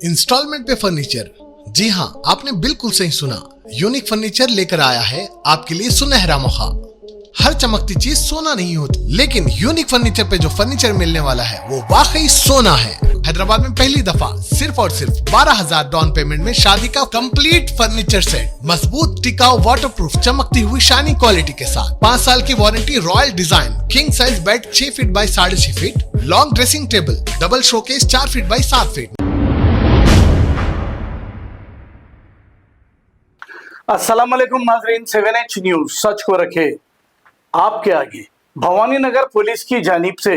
Instalment पे furniture. जी हाँ, आपने बिल्कुल सही सुना। यूनिक फर्नीचर लेकर आया है आपके लिए सुनहरा मौका। हर चमकती चीज सोना नहीं होती, लेकिन यूनिक फर्नीचर पे जो फर्नीचर मिलने वाला है वो वाकई सोना है। हैदराबाद में पहली दफा सिर्फ और सिर्फ 12,000 डाउन पेमेंट में शादी का कंप्लीट फर्नीचर सेट, मजबूत, टिकाऊ, वाटरप्रूफ, चमकती हुई शाइनी क्वालिटी के साथ 5 साल की warranty, royal design, king size bed 6 feet by 6.5 feet, long dressing table, double showcase 4 feet by 7 feet. अस्सलाम वालेकुम नाजरीन, 7H न्यूज सच को रखे आपके आगे। भवानी नगर पुलिस की जानिब से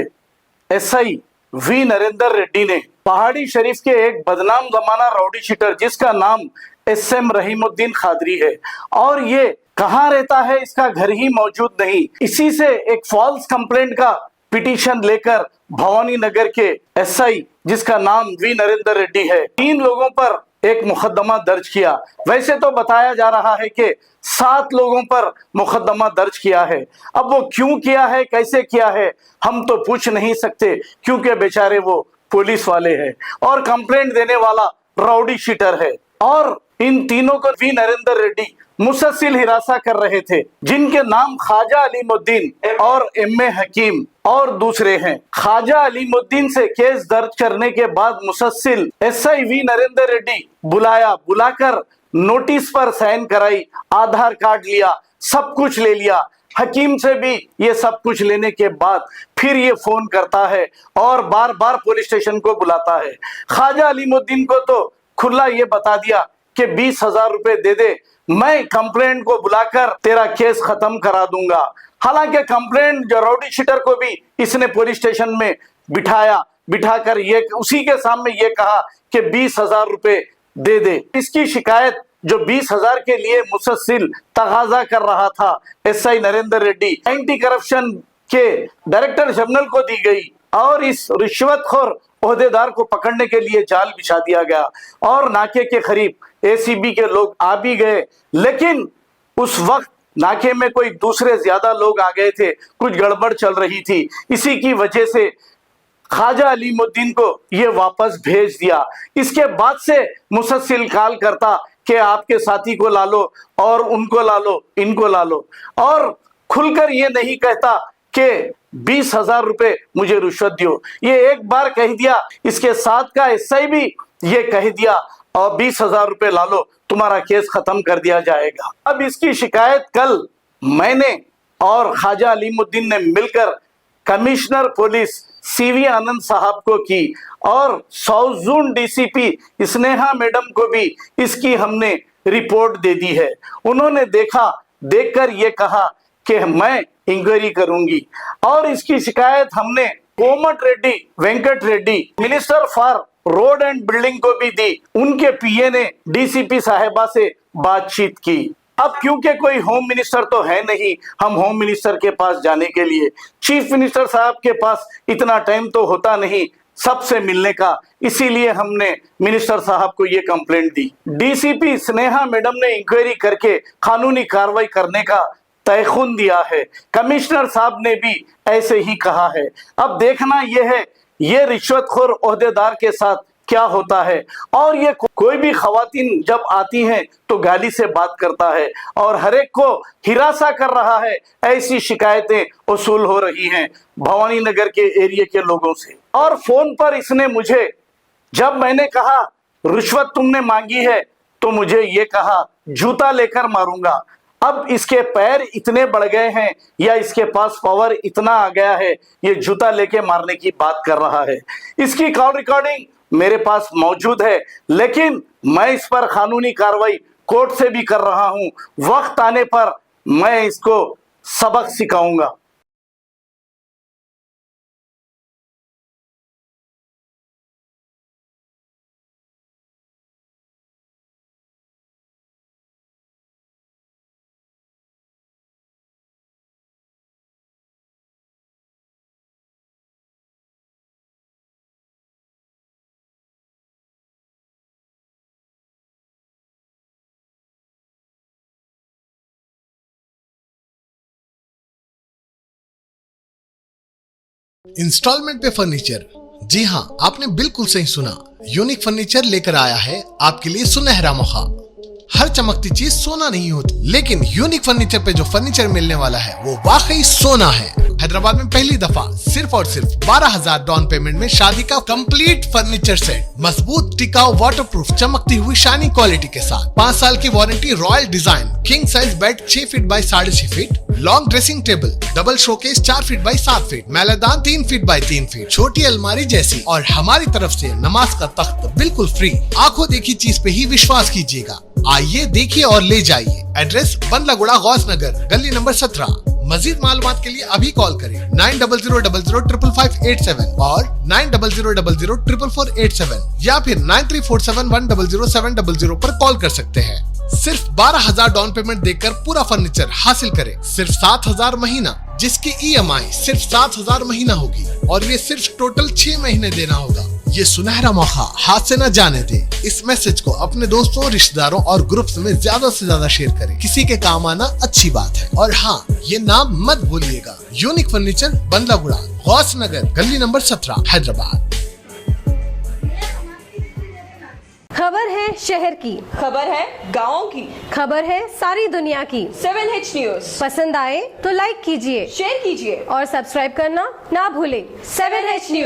एसआई वी नरेंद्र रेड्डी ने पहाड़ी शरीफ के एक बदनाम जमाना राउडी शीटर जिसका नाम SM रहीमुद्दीन खादरी है और ये कहाँ रहता है इसका घर ही मौजूद नहीं, इसी से एक फॉल्स कंप्लेंट का पिटीशन लेकर भवानी नगर के एसआई जिसका नाम वी नरेंद्र रेड्डी है 3 लोगों पर एक मुकदमा दर्ज किया। वैसे तो बताया जा रहा है कि 7 लोगों पर मुकदमा दर्ज किया है। अब वो क्यों किया है, कैसे किया है, हम तो पूछ नहीं सकते क्योंकि बेचारे वो पुलिस वाले हैं और कंप्लेंट देने वाला राउडी शीटर है। और इन तीनों को वी नरेंद्र रेड्डी मुसलसिल हिरासा कर रहे थे जिनके नाम ख्वाजा अलीमुद्दीन और MA हकीम और दूसरे हैं। ख्वाजा अलीमुद्दीन से केस दर्ज करने के बाद मुसलसिल SI वी नरेंद्र रेड्डी बुलाकर नोटिस पर साइन कराई, आधार कार्ड लिया, सब कुछ ले लिया। हकीम से भी ये सब कुछ लेने के बाद फिर ये फोन करता है और बार बार पुलिस स्टेशन को बुलाता है। ख्वाजा अलीमुद्दीन को तो खुला ये बता दिया कि 20,000 रुपए दे दे, मैं कंप्लेंट को बुलाकर तेरा केस खत्म करा दूंगा। हालांकि कंप्लेंट जो राउडी शीटर को भी इसने पुलिस स्टेशन में बिठाकर ये उसी के सामने ये कहा कि 20,000 रुपए दे दे। इसकी शिकायत जो 20,000 के लिए मुसलसिल तगाजा कर रहा था SI Narendra Reddy anti corruption के डायरेक्टर जनरल को दी गई और इस रिश्वतखोर ओहदेदार को पकड़ने के लिए जाल बिछा दिया गया और नाके के करीब ACB के लोग आ भी गए, लेकिन उस वक्त नाके में कोई दूसरे ज्यादा लोग आ गए थे, कुछ गड़बड़ चल रही थी। इसी की वजह से ख्वाजा अलीमुद्दीन को ये वापस भेज दिया। इसके बाद से मुसलसिल कॉल करता कि आपके साथी को ला लो और उनको ला लो, इनको ला लो, और खुलकर ये नहीं कहता कि 20,000 रुपए मुझे रिश्वत दो। ये एक बार कह दिया, इसके साथ का SI भी ये कह दिया और 20,000 रुपए ला लो, तुम्हारा केस खत्म कर दिया जाएगा। अब इसकी शिकायत कल मैंने और ख्वाजा अलीमुद्दीन ने मिलकर कमिश्नर पुलिस CV आनंद साहब को की और south zone DCP Sneha madam को भी इसकी हमने रिपोर्ट दे दी है। उन्होंने देखकर ये कहा कि मैं इंक्वायरी करूंगी और इसकी शिकायत हमने Komatireddy Venkat Reddy minister for road and building को भी दी। उनके PA ने DCP साहिबा से बातचीत की। अब क्योंकि कोई होम मिनिस्टर तो है नहीं, हम होम मिनिस्टर के पास जाने के लिए, चीफ मिनिस्टर साहब के पास इतना टाइम तो होता नहीं सबसे मिलने का, इसीलिए हमने मिनिस्टर साहब को ये कंप्लेंट दी। DCP स्नेहा मैडम ने इंक्वायरी करके कानूनी कार्रवाई करने का तयखुन दिया है। कमिश्नर साहब ने भी ऐसे ही कहा है। अब देखना यह है ये रिश्वतखोर ओहदेदार के साथ क्या होता है। और ये कोई भी खवातीन जब आती हैं तो गाली से बात करता है और हर एक को हिरासा कर रहा है। ऐसी शिकायतें वसूल हो रही हैं भवानी नगर के एरिया के लोगों से। और फोन पर इसने मुझे, जब मैंने कहा रिश्वत तुमने मांगी है, तो मुझे ये कहा जूता लेकर मारूंगा। अब इसके पैर इतने बढ़ गए हैं या इसके पास पावर इतना आ गया है, ये जूता लेके मारने की बात कर रहा है। इसकी कॉल रिकॉर्डिंग मेरे पास मौजूद है, लेकिन मैं इस पर कानूनी कार्रवाई कोर्ट से भी कर रहा हूं। वक्त आने पर मैं इसको सबक सिखाऊंगा। इंस्टॉलमेंट पे फर्नीचर। जी हाँ, आपने बिल्कुल सही सुना। यूनिक फर्नीचर लेकर आया है आपके लिए सुनहरा मौका। हर चमकती चीज सोना नहीं होती, लेकिन यूनिक फर्नीचर पे जो फर्नीचर मिलने वाला है वो वाकई सोना है। हैदराबाद में पहली दफा सिर्फ और सिर्फ 12,000 डाउन पेमेंट में शादी का कंप्लीट फर्नीचर सेट, मजबूत, टिकाऊ, वाटरप्रूफ, चमकती हुई शाइनिंग क्वालिटी के साथ 5 साल की warranty, royal design, king size bed 6 feet by 6.5 feet, long dressing table, double showcase 4 feet by 7 feet, मैलादान 3 फीट बाई 3 फीट, छोटी अलमारी जैसी, और हमारी तरफ से नमाज का तख्त बिल्कुल फ्री। आंखों देखी चीज पे ही विश्वास कीजिएगा। आइए, देखिए और ले जाइए। एड्रेस बंदलागुड़ा, गौस नगर, गली नंबर 17। मजीद मालूमात के लिए अभी कॉल करें 90005557 और 9000004487 या फिर 9347100700 पर कॉल कर सकते हैं। सिर्फ 12,000 डाउन पेमेंट देकर पूरा फर्नीचर हासिल करें। सिर्फ 7,000 महीना, जिसकी EMI सिर्फ 7,000 महीना होगी, और ये सिर्फ टोटल 6 महीने देना होगा। ये सुनहरा मौका हाथ से न जाने दे। इस मैसेज को अपने दोस्तों, रिश्तेदारों और ग्रुप्स में ज्यादा से ज्यादा शेयर करें। किसी के काम आना अच्छी बात है। और हाँ, ये नाम मत भूलिएगा, यूनिक फर्नीचर, बंदलागुड़ा, गौस नगर, गली नंबर 17, हैदराबाद। खबर है शहर की, खबर है गाँव की, खबर है सारी दुनिया की। 7H न्यूज पसंद आए तो लाइक कीजिए, शेयर कीजिए और सब्सक्राइब करना ना भूलें। 7H news.